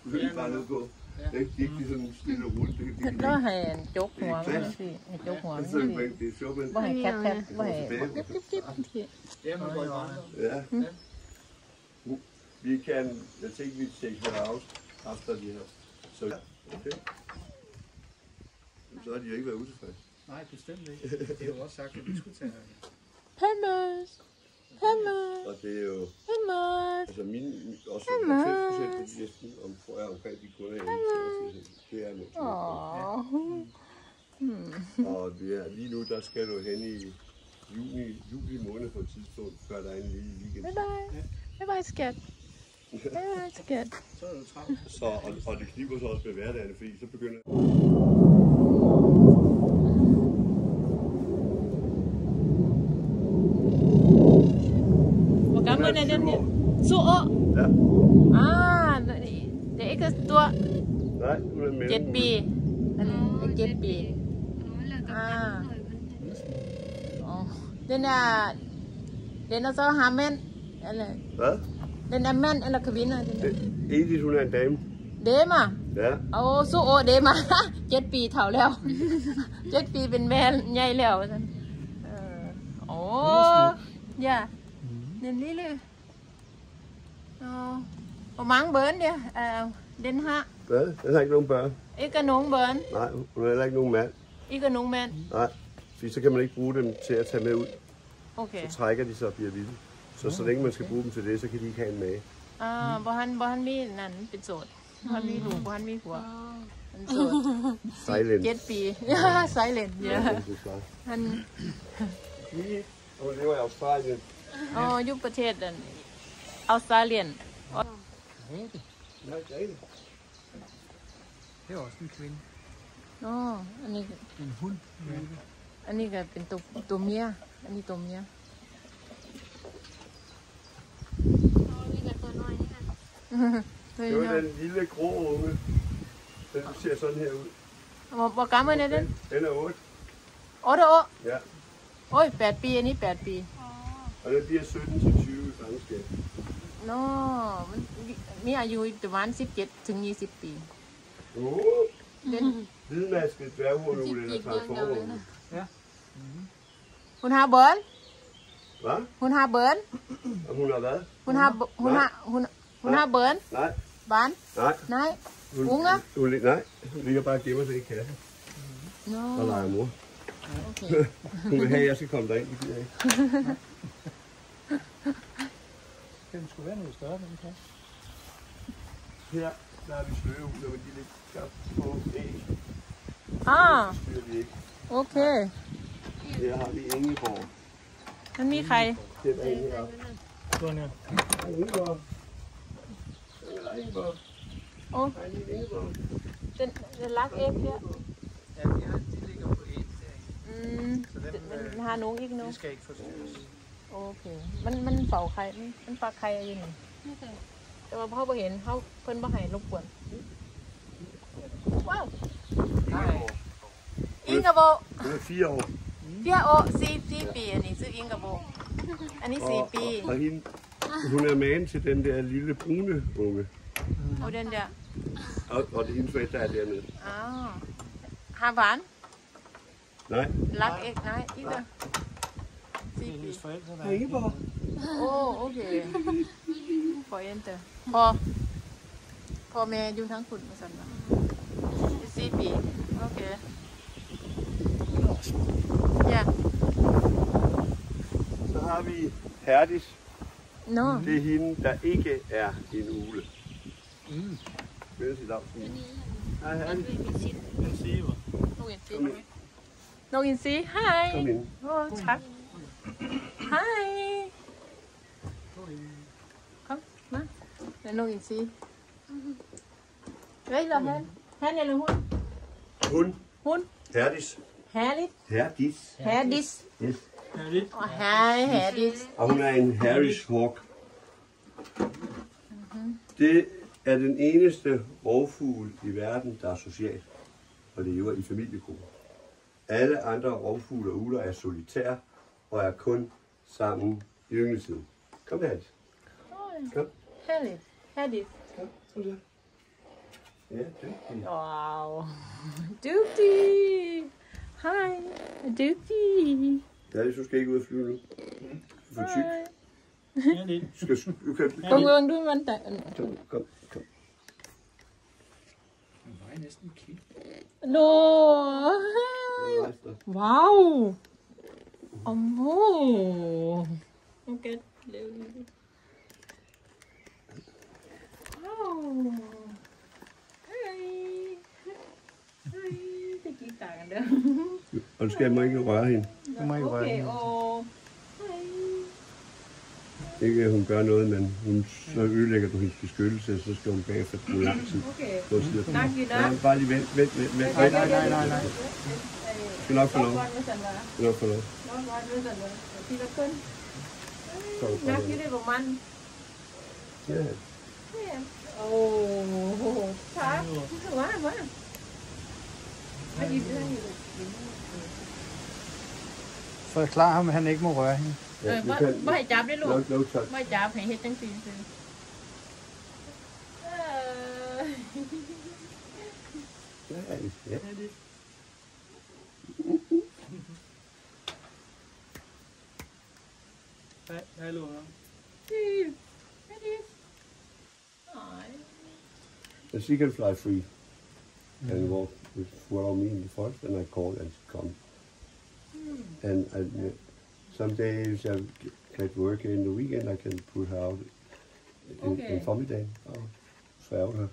Du kan ikke bare ned på. Det er ikke sådan stille og roligt. Đó là chốt hoa cái gì? Chốt hoa cái gì? Det er sjovt, men... Hvor hay cắt, hvor hay kip. Ja. Vi kan, jeg tænker, vi take her out after de her. Så, okay. Så har de jo ikke været utilfredse. Nej, bestemt ikke. Det er jo også sagt, at vi skulle tage her. Pemmes. Og det er jo... Altså mine, også 90% af de gæsten omkring de kunder her, det er noget. Og lige nu, der skal du hen i juli måned på et tidspunkt, før der er en lille weekend. Bye, skat. Så er det travlt. Så, og det kniber så også med hverdagen, fordi så begynder... Hvor gammel er den her? 7 år? Ja. Det er ikke så stor. Nej, nu er det mellem. 7 ปีDen er 7 ปี Den er så hammen. Eller? Hvad? Den er mand eller kvinde? Edith, hun er en dame. Demอ่ะ Ja. โอ้สู้โอเดมา 7 ปีเท่าแล้ว 7 ปีเป็นแม่ใหญ่แล้วท่านโอ้ย่าเนี่ยนี่เลยhvor mange børn der den har Hvad? Den har ikke nogen børn. ikke nogen børn Nej, hun har heller ikke nogen mand. ikke nogen mand Nej, fordi så kan man ikke bruge dem til at tage med ud. okay Så trækker de sig og bliver vilde. Så længe man skal bruge dem til det, så kan de ikke have en mage. บ่ฮันมีนั่นเป็นโสดบ่ฮันมีลูกบ่ฮันมีผัวเป็นโสด Silent. 7 ปี silent เยอะฮัน Og hun lever i Australien. อยู่ประเทศอันออสเตรเลียน Ja, det. Nej, det er ikke. Det er også en kvinde. อันนี้ En hund. Ja. อันนี้ก็เป็นตัวเมียอันนี้ตัวเมีย นี่กับตัวน้อยนี่ค่ะ Det var den lille grå unge. Den ser sådan her ud. Hvor gammel er den? Den er 8. 8 år? Ja. Oj, 8 ปีอันนี้8 ปี Og den bliver 17 til 20 fangenskab. Nå,มีอายุประมาณ17 ถึง 20 ปี Den Hvidmasket dværghornugle eller transformer. Ja. hun har børn? Hvad? Hun har børn? Og hun har hvad? Hun har børn? Nej. Barn? Nej. Nej. Unger? Nej, hun ligger bare og gemmer sig i kassen Nå, og leger mor. okay. Hun vil have, at jeg skal komme derind. Det gider jeg ikke. Den skulle være noget større, den kan. Her der har vi sløvehulder, men de ligger på æg. Ah, Det styrer vi ikke. okay. Her har vi Ingeborg. มันมีใคร Det er Ingeborg. Sådan her. Ingeborg. Der er Ingeborg. Åh, Der er lille Ingeborg. den lagt æg her. Ja, de ligger på æg derinde. Så Den har nogen ikke det nogen. skal ikke forstyrres. Okay. มันเป่าไข่มันปากไข่อยู่นี่ นี่ค่ะ แต่ว่าพ่อบ่เห็นเขาเพิ่นบ่ให้รบกวนว้าว Ingeborg. อิงกะโบ Hun er 4 år. 4 år 4 ปีอันนี้ชื่ออิงกะโบอันนี้4 ปี Og hende, hun er man til den der lille brune unge. โอ้เดนเดีย Og det hendes forældre er dernede. อ้าวหาหวาน Nej. รักเอกนายอีกเด้อ Det er 4 ปี hendes forældre, der Ingeborg. โอ้โอเคพอเอ็นเตอร์พอแม่อยู่ทั้งคุณมาสั่นว่า4 ปีโอเคja Så har vi Herdis. no Det er hende, der ikke er en ugle. Hvad siger du? Hej, Herdis. Den siger, นกอินทรีนกอินทรี hi Kom ind. โอ้ชัก hi kom มาแล้วนกอินทรีเฮ้ยเราแฮนเนี่ยหรือหุ้น Hun. หุ้น Herdis. แฮริส Herdis. แฮดิส Yes. อ๋อแฮดิส Og hun er en Harris Hawk. Det er den eneste rovfugl i verden, der er social og lever i familiegrupper. Alle andre rovfugle og ugler er solitære og er kun sammen i yngletiden. Kom her. Kom. Herdis Kom. Kom så. Ja, dygtig. wow dygtig hej dygtig Ja, du skal ikke ud og flyve nu. Du er for tyk. ja, lidt. Du kan... Kom, du man der Kom, kom. Den vejer næsten en kilo. no Rejs dig. wow okay wow det gik der kan det Og du skal ikke røre hende. Du må ikke røre okay hende. Ikke at hun gør noget, men så ødelægger du hendes beskyttelse, og så skal hun bagefter bruge lang tid. okay Så siger du, tak Gita nej, bare lige vent. Nej. Du skal nok få lov. Du skal nok få lov. Så er duนัก fra ที่ได้ประมาณ Ja. โอ้โหครับว้าวไม่ยินได้อยู่ Forklar ham, at han ikke må røre hende. Ja, du ไม่ kan... ให้จับได้ลูก No touch. ไม่จับให้เฮ็ดจังซี่ซื่อ Ja, Alice. Ja. Hej, Luna. And she can fly free and walk with follow me in the forest, and I call and she comes. And some days I can work in the weekend. I can put her out in formiddagen og færge her.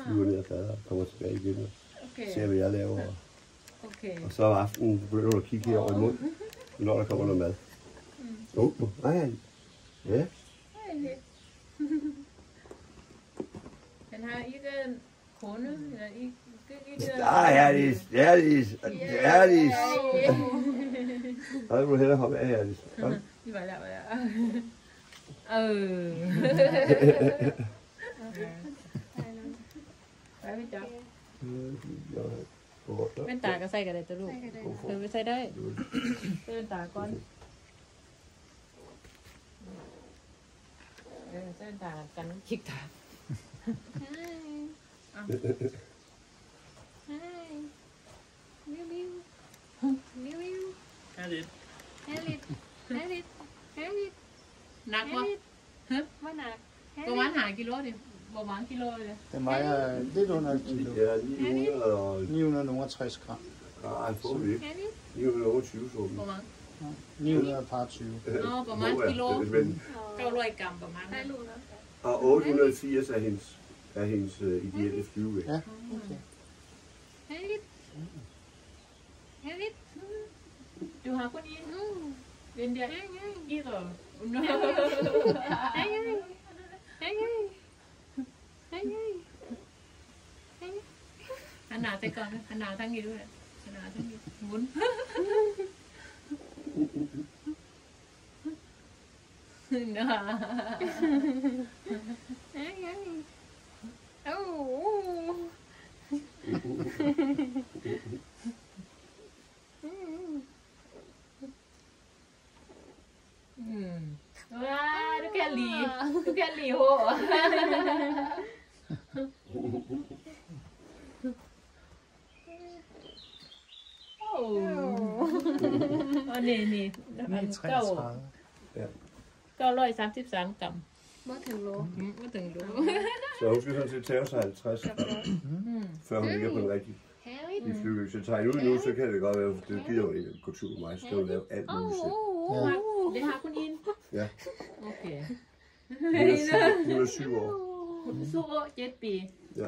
Flyver ned og bader og kommer tilbage igen og ser, hvad jeg laver. Og så om aftenen begynder du at kigge herover i munden, når der kommer noget mad. Nej. Ja. Han har ikke en kone, eller ikke... Nej, Alice. Så vil du hellere hoppe af, Alice. Det var der. Hvad vil du? Bên tà có say cái này từ lúc. Từ với say đấy. Bên tà con. Bên tà cắn chích tà. Nặng quá. Mới nạc. Cô bán 2 kilo thì hvor mange kilo er det? Den vejer lidt under et kilo. Ja, 960 gram. Nej, får vi ikke. 928 så. Hvor mange? 920. Nå, hvor mange kilo? 900 gram, hvor mange? Hej, Luna. Og 880 er hendes ideelle flyvevægt. Ja, okay. Herligt. Du har kun en? Den der? Irre. Han nào tay con, hắn nào thằng gìด้วยhắn nào thằng gì muốn du kan lide hår. Nè. 933. 933 gram. Mới thường lúa. Mới từng lúa. Så hun skal sådan set tage sig 50, før hun ligger på den rigtige. I flyvevægt. Så tager jeg nu, så kan det godt være, at det gider hun ikke at gå tur med mig. Så skal hun lave alt muligt selv. Det har kun en? Ja. Okay. Hun er 7 år. Hun er 7 år, Jetby. Ja,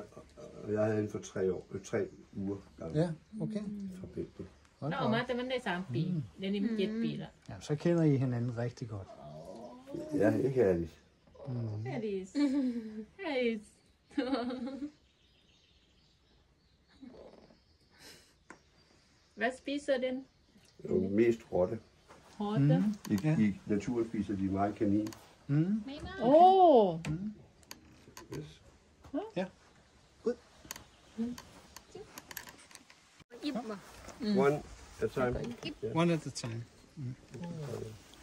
og jeg havde hende for 3 uger gammel. Ja, okay. Fra Bækby. Nå, men det er 3 ปี. Det er nemlig Jetby der. Ja, så kender I hinanden rigtig godt. Ja, ikke Alice. Alice. Alice. Hvad spiser den? Mest rotte. Rotte? I naturen spiser de meget kanin. Åh! Yes. Ja. One at a time. One at a time.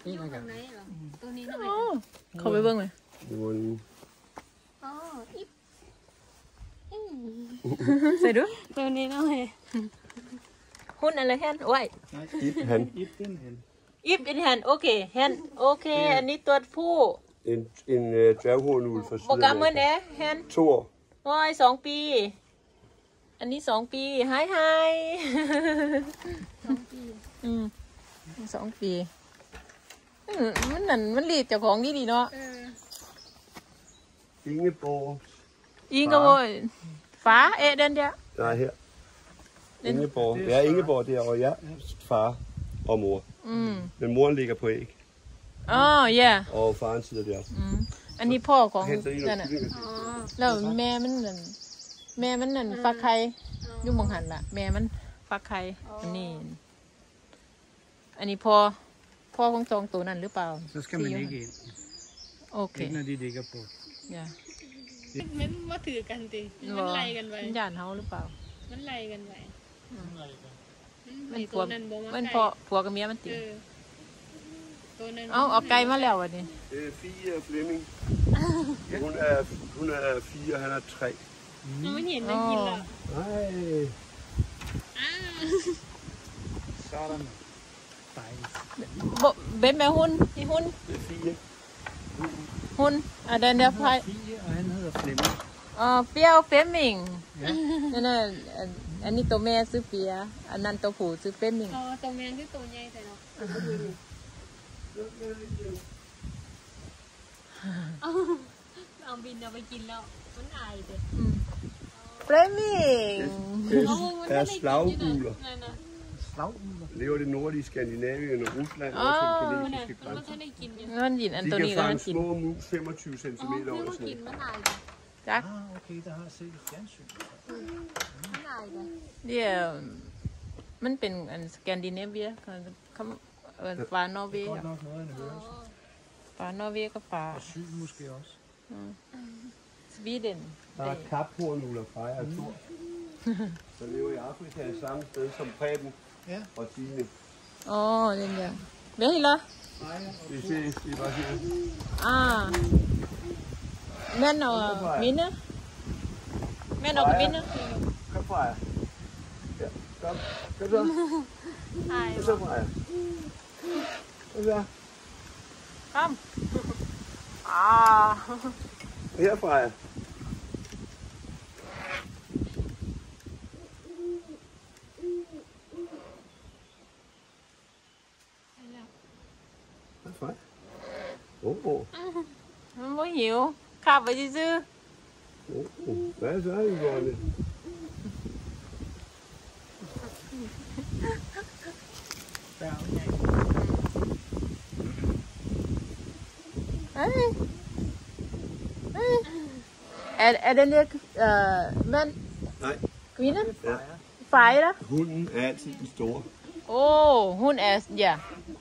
Vô thằng này là tôi ní nó. Không phải bưng này. One. Íp. Sao được? Tôi ní nó hề. Hunอะไรhenโอ้ย Ip han. Ip in hen. Ip in henโอเค hen โอเค อันนี้ตัวผู้ En dværghornulv fra โปรแกรมเมอร์เนี่ย hen 2 år. โอ้ย2 ปี อันนี้2 ปีไฮ2 ปีมันรีบเจ้าของดีเนาะ Ingeborg. Ingeborg. Far er den der? Nej, her. Ingeborg. Ja, Ingeborg derovre. Ja, far og mor. Men moren ligger på æg. Ja. Og faren sidder der. อันนี้พ่อของ Henter I นั่น noget น่ะ kylling? แล้วแม่มันนั่นฟักไข่อยู่หม่องหันล่ะแม่มันฟักไข่อันนี้พ่อของสองตัวนั่นหรือเปล่า Så skal man ikke ind. โอเค Ikke når de ligger på. อย่า มันมาถือกันติมันไล่กันไว้ มันย่านเฮาหรือเปล่า มันไล่กันไว้ มัน ตั ผัว วนั้นบ่มา มัน ไก่ ผัวกับเมียมันติ ตัวนั้น เอาไก่มาแล้ววันนี้ Fie Flemming. Hun er 4, han er 3. มันไม่เห็นได้กินหรอก Nej. Sådan. Dejligt. เบ็ดแม่หุ่นที่หุ่น Det er fint. หุ่นเดินเดี๋ยวพาย Fie, og han hedder Flemming. เปรี้ยวเฟมมิงนั่นน่ะอันนี้ตัวแม่ซื้อเปียอันนั้นตัวผู้ซื้อเฟมมิง ตัวแมงคือตัวใหญ่แต่เนาะเอาบินเอาไปกินแล้วมันอายเลย เฟมมิง Det er slagugler. Slagugler. Lever det nordlige Skandinavien og Rusland og den kinesiske มัน grænse. ได้กินอยู่ มันยินอัน De ตัวนี้ kan ก็มัน fange กิน små mus 25 cm เพื่อ over มากิน snit. มันอาย จัก Ah, okay, der har jeg set et fjernsyn. มันอายเลย เดี๋ยวมันเป็นอันสแกนดิเนเวียเขาฟ้านอร์เวย์ Godt nok noget af en hørelse. ฟ้านอร์เวย์ก็ฟ้า Og syg måske også. สวีเดน Der er kaphornugler, Freja og Thor. Så lever i Afrika samme sted som Preben Ja. og Tine. อ๋อเดี๋ยวเดี๋ยวเหรอ Vi ses, vi er bare her. แม่นเอามินนะแม่นเอากับมินนะ Kom, Freja. Ja, kom. Kom så. อาย Kom så, Freja. Kom så. ครับ Her, Freja. Hvad, Freja? Åh, มันไม่หิวขับไปซื้อ hvad så, Yvonne? Færgen, ja. เอ้ยer den der mand Nej. kvinde Ja. fejler Hunden er altid den store. โอ้หุ่นแอสอย่า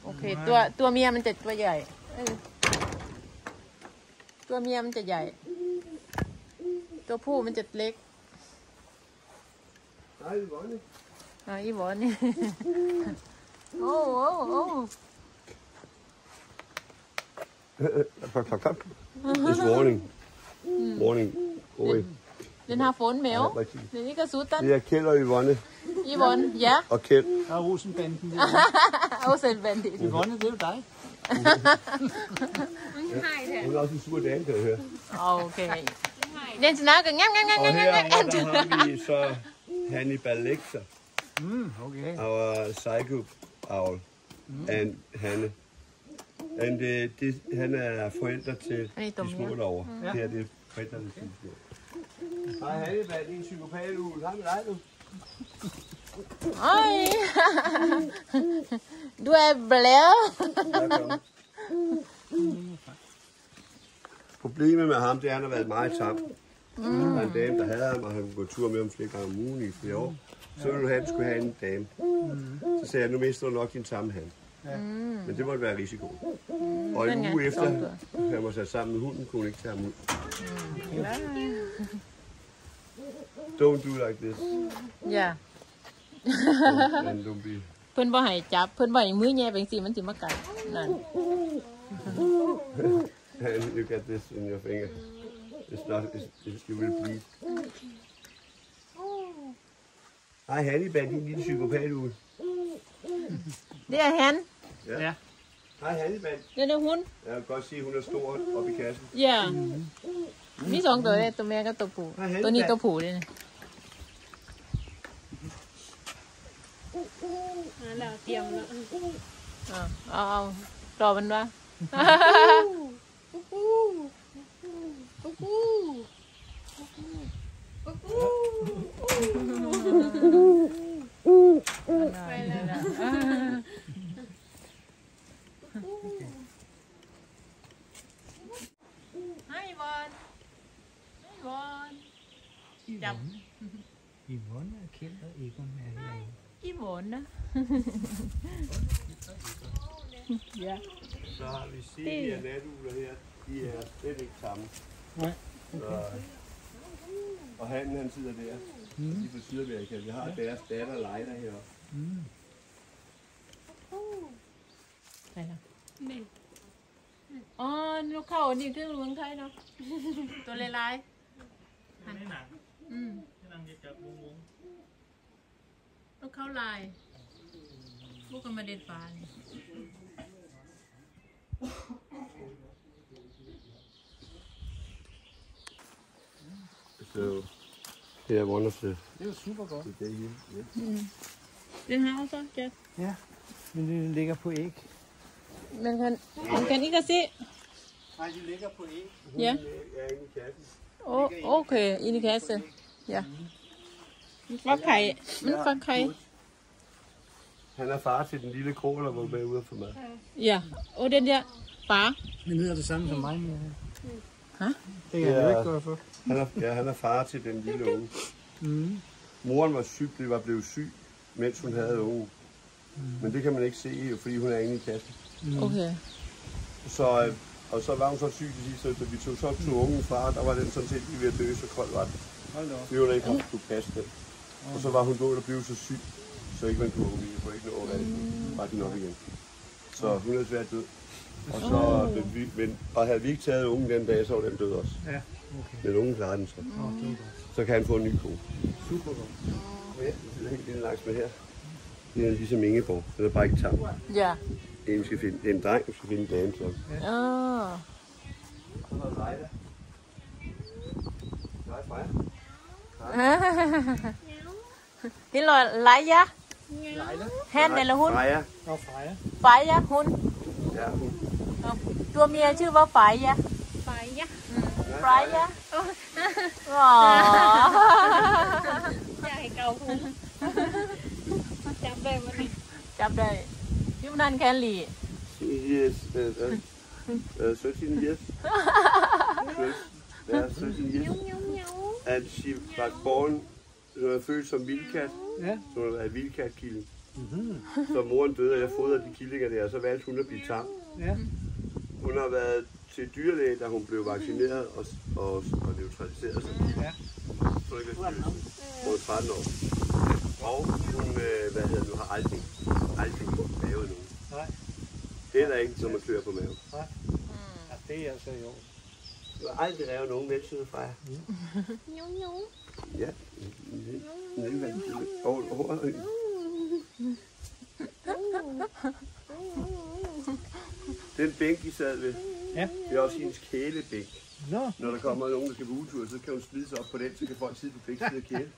โอเคตัวเมียมันจะตัวใหญ่ตัวเมียมันจะใหญ่ ตัวผู้มันจะเล็ก Nej, Yvonne. อีบอลนี่ โอ้โอ้โอ้ Kom, kom, kom. It's warning. Warning. Oj. เดินหาฝนแมว Ja, rigtig. เดี๋ยวนี้ก็สู้ตัน Det er Kjeld og Yvonne. อีบอลอย่า Og Kjeld. Der er Rosenbanden. เอาเซนแบนดิ Yvonne, det er jo dig. มันหายแท้ Hun er også en sur dame, kan jeg høre. โอเคเดินชนะกันงั้น Og herovre, der har vi så Hannibal Lecter. Okay. Our psycho owl. And Hanne. And han er forældre til de små derovre. Det her, det er forældrene til de små. Hej Hannibal, din psykopat-ugl. Hej med dig, du. โอ้ย du er blæret Problemet med ham, det er, at han har været meget tam. Der er en dame, der havde ham, og han kunne gå tur med ham flere gange om ugen i flere år. Så ville du have, at du skulle have en dame. Så sagde jeg, nu mister du nok din samme hand. Men det måtte være risikoen. Og en uge efter, han var sat sammen med hunden, kunne hun ikke tage ham ud. Don't do like this. อย่า And don't be... เพิ่นบ่ให้จับเพิ่นบ่ให้มือแย่เป็นสิมันสิมากัดนั่น And you get this in your finger. It's not... you will bleed. Hej Hannibal, din lille psykopat-ugl. det er han Ja. Hej Hannibal. det er hun Jeg kan godt se, at hun er stor oppe i kassen. อย่ามีสองตัวเลยตัวแม่กับตัวผู้ตัวนี้ตัวผู้เลยนะ แล้วเตรียมแล้ว เอารอมันวะ ไปแล้วนะ ให้บอลให้บอล จับ Yvonne er Kjeld, og Egon er herinde. อีบอลนะ ja Så har vi Silvia natugler her. De er slet ikke samme. Nej. Så, og han sidder der. De er på Sydamerika. Vi har deres datter Leila heroppe. ไปแล้ว นี่ อ๋อนกเขานี่คือเมืองไทยเนาะ ตัวลายๆ ลูกเข้าลายลูกก็มาเด็ดปลาเนี่ย So, det er wonderful. Det er jo super godt. Det er here. Yes. Det har også, Jeff. Ja, men det ligger på æg. Man kan ikke se. Nej, de ligger på æg. Ja. Jeg er inde i kassen. Okay, inde i kasse. Ja. Fakkai. Men fakkai. Han er far til den lille krog, der var med ude for mad. Ja. Og den der far. Den hedder det samme som mig. Hæ? Det kan jeg ikke gøre for. Han er far til den lille unge. Moren var syg, det var blevet syg, mens hun havde unge. Men det kan man ikke se, fordi hun er inde i kassen. Okay. Og så var hun så syg til sidst, så vi tog ungen fra, der var den sådan set lige ved at dø, så koldt var det. Vi var da ikke haft kunne passe den. Og så var hun gået og blev så syg, så ikke man kunne ikke nå at var den op igen. Så hun er svært død. Og så havde vi ikke taget ungen den dag, så var den død også. Ja, okay. Men ungen klarede den så. Så kan han få en ny ko. Super godt. Ja, det er helt lille laks med her. Det er ligesom Ingeborg, den er bare ikke tam. Ja. Det er en dreng, vi skal finde en dame til. Ah. Det er Leia. Han eller hun? Freja. Og Freja. Freja, hun. Ja, hun. ตัวเมียชื่อว่าฝ่ายยะ Freja. ฝ่ายยะอ๋อ อยากให้เกาพุงจำได้วันนี้ จับได้ยุบนันแคนลี Yes, 13 years. Ja, 13 years. And she was born, hun er født som vildkat. Ja. Så hun er vildkatkilling. Så moren døde, og jeg fodrede de killinger der, og så valgte hun at blive tam. Ja. Hun har været til dyrlæge, da hun blev vaccineret og neutraliseret sig. Ja. Så ikke hun er 13 år. Og hun har aldrig lavet nogen. Nej. Heller ikke, når man klør på maven. Ja, det er altså i år. Du har aldrig lavet nogen mælsøde fra jer. Ja. Den bænk, I sad ved, Ja. det er også hendes kælebænk. Nå. Når der kommer nogen, der skal på ugetur, så kan hun slide sig op på den, så kan folk sidde på begge sider og kæle.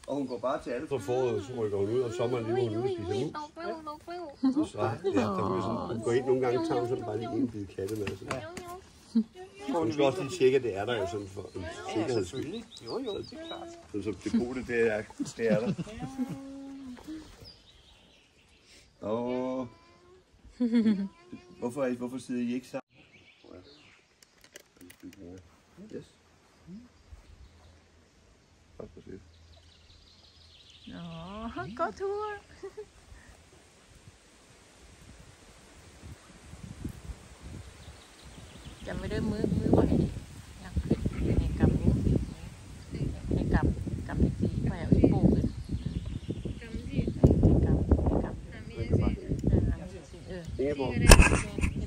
Og hun går bare til alle. Så foråret, så rykker hun ud, og sommeren lige, hvor hun ude og spiser nu. Så ja, der kan sådan, hun går ind nogle gange, tager hun sådan bare lige en bid kattemad. Hun skal også lige tjekke, at det er der jo sådan for en sikkerheds skyld. Jo, det er klart. Så depotet, det er der. Og hvorfor sidder I ikke sammen? Yes. Nå, god tur. Jamไปด้วยมือไว้อยากขึ้นในกำนี้ในกำที่ตีไปเอาอีโป่งเลย จำที่ ในกำ มีเสียง Ingeborg,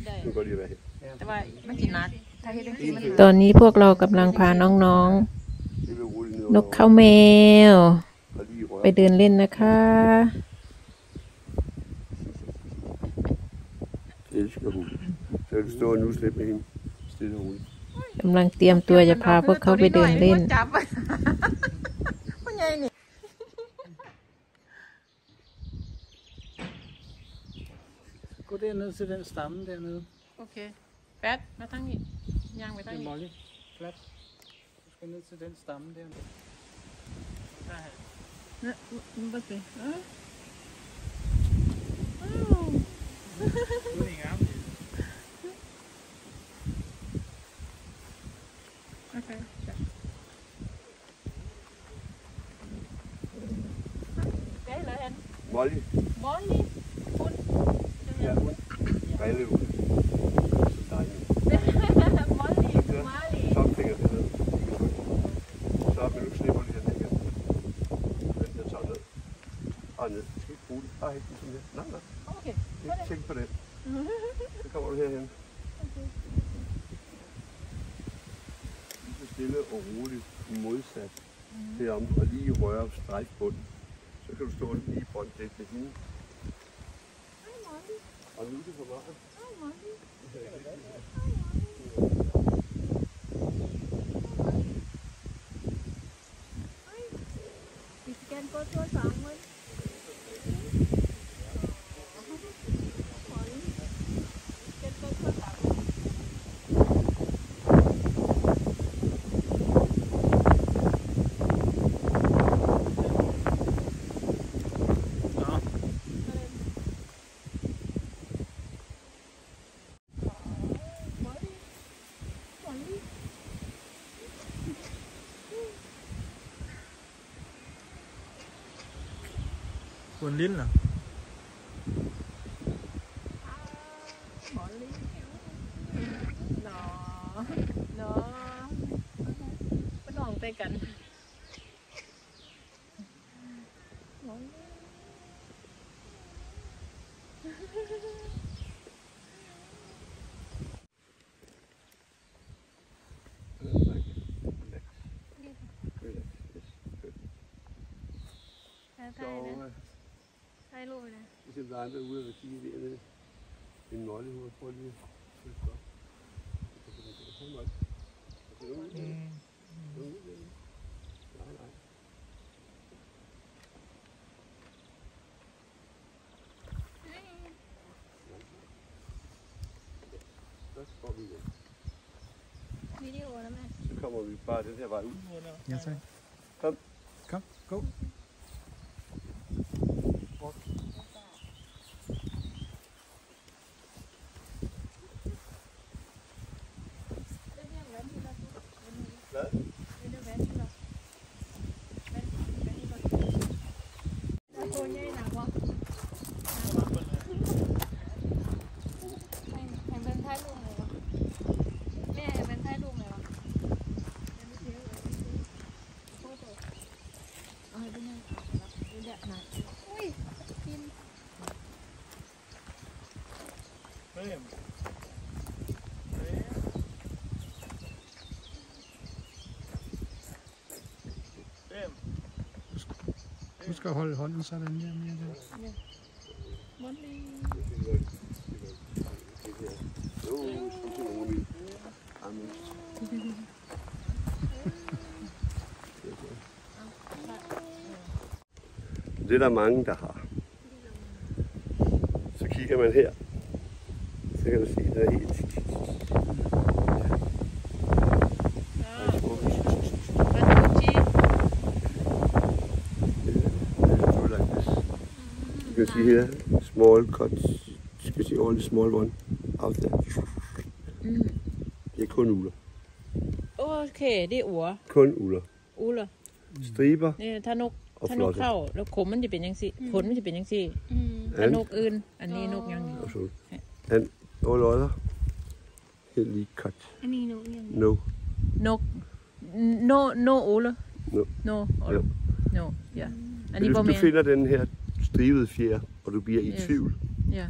ได้ du kan godt lide at være her. แต่ว่ามันจินักถ้าเฮ็ดได้มัน ตอนนี้พวกเรากำลังพาน้อง Det vil rulle ned ๆ นกเข้าแมว og lige ไป røre. เดินเล่นนะคะ Det elsker hun. Så vil du stå og nusle lidt med hende. Stille og roligt. กำลังเตรียมตัวจะพาพวกเขาไปเดินเล่น จับมันใหญ่นี่ Gå derned til den stamme dernede. โอเคแป๊ดมาทั้งนี้ย่างไปทั้ง Det er นี้ Molly. Flat. Du skal ned til den stamme dernede. นะมันบ่สิอ้าว Nu er det ikke armen. โอเคได้เลยเห็น Molly. มอลลี่ Ja, hun. Brillehund. Så dejligt. มอลลี่ Ja. มาลี่ Tomfinger det ned. Så vil du slippe lige her ned igen. Den der tager ned. Og ned. Du skal ikke bruge det. Bare ikke den sådan her. Nej, nej. โอเค Ikke tænk på den. Så kommer du herhen. stille og roligt modsat herom, og lige røre stregbunden. Så kan du stå lige båndtæt til hende. Og nu er det for meget. Vi skal gerne gå tur sammen. Vườn lille à? nó lỏng tay cắn Thay luôn nè. Hvis der er andre ude og kigge dernede. En nøglehoved, prøv lige at følge godt. Nej. Så går vi igen. Videoer med. Så kommer vi bare den her vej ud. Ja, tak. Kom. Kom, go. Du skal holde hånden sådan der mere der. Det er der mange, der har. Så kigger man her, så kan du se, at det er helt... You can see here, small cuts. You can see all the small one out there. Det er kun uler. Okay, det er ord. Kun uler. Uler. Striber ถ้านกเข้าแล้วขมมันจะเป็นยังสิผลมันจะเป็นยังสิถ้านกอื่นอันนี้นกยัง Absolut. And all other, helt lige cut. อันนี้หนูยัง No. นก no uler No. no ja อันนี้ Hvis บ่ du แม่น finder den her stribede fjer, og du bliver i Yes. tvivl, ja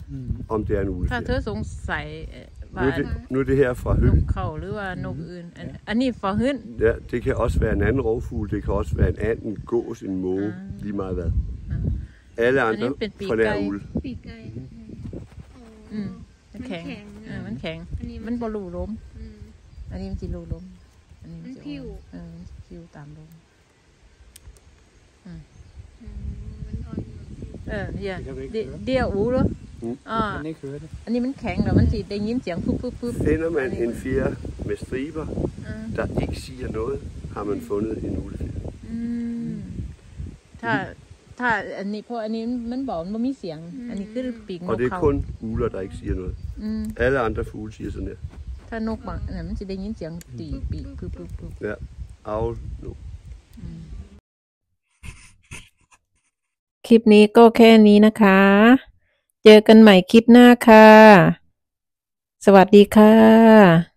om det er en ถ้าเธ ulefjer. อสงสัยว่า Nu er det her fra น hø. กเขาหรือว่านกอื่นอันนี้ฟอหึ้น Ja, det kan også være en anden rovfugl, det kan også være en and, en gås, en måge, lige meget hvad. Alle andre på nær ule. ปีกไก่ มันแข็งมันแข็ง อันนี้ มันบ่รูล้ม อืม อันนี้มันสิรูล้มอันนี้ มันผิว มันผิวตามลม มันอ่อน เนี่ยเดี่ยวอูเหรอDen ikke høre det. อันนี้มันแข็งแล้วมันสิได้ยินเสียงปุ๊บปุ๊บปุ๊บ Finder man en fjer med striber, der ikke siger noget, har man fundet en ulefjer. ถ้าอันนี้เพราะอันนี้มันบอกมันมีเสียง อันนี้คือปีกน Og ก det er เขา kun uler, der ikke siger noget. Alle andre fugle siger sådan her. ถ้านกบางอันนั้นมันสิได้ยินเสียงตีปีกปุ๊บปุ๊บปุ๊บ Ja, avl nu. คลิปนี้ก็แค่นี้นะคะ เจอกันใหม่คลิปหน้าค่ะ สวัสดีค่ะ